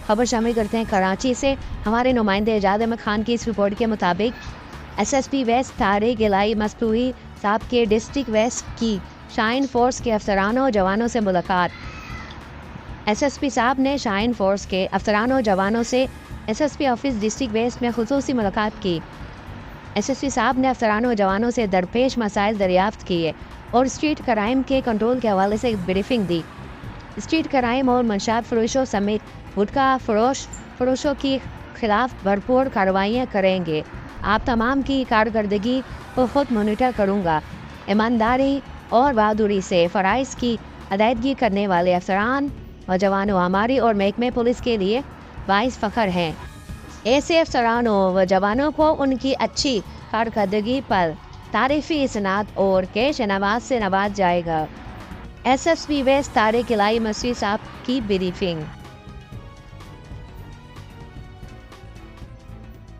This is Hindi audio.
खबर शामिल करते हैं कराची से। हमारे नुमाइंदे एजाज अहमद खान की इस रिपोर्ट के मुताबिक एसएसपी वेस्ट तारिक इलाई मस्तूई साहब के डिस्ट्रिक्ट वेस्ट की शाइन फोर्स के अफसरानों और जवानों से मुलाकात। एसएसपी साहब ने शाइन फोर्स के अफसरानों और जवानों से एसएसपी ऑफिस डिस्ट्रिक्ट वेस्ट में खुसूसी मुलाकात की। एसएसपी साहब ने अफसरानों और जवानों से दरपेश मसाइल दरियाफ्त किए और स्ट्रीट क्राइम के कंट्रोल के हवाले से ब्रीफिंग दी। स्ट्रीट क्राइम और मंशात फरोशों समेत गुटखा फरोशों के खिलाफ भरपूर कार्रवाइयाँ करेंगे। आप तमाम की कारकर्दगी को खुद मॉनिटर करूँगा। ईमानदारी और बहादुरी से फ़राइज़ की अदायगी करने वाले अफसरान और जवानों हमारी और महकमे पुलिस के लिए बाइस फ़ख्र हैं। ऐसे अफसरानों व जवानों को उनकी अच्छी कारकर्दगी पर तारीफ़ी इसनाद और कैश नवाज से नवाज जाएगा। एसएसपी वेस्ट तारिक इलाई मसीह साहब की ब्रीफिंग।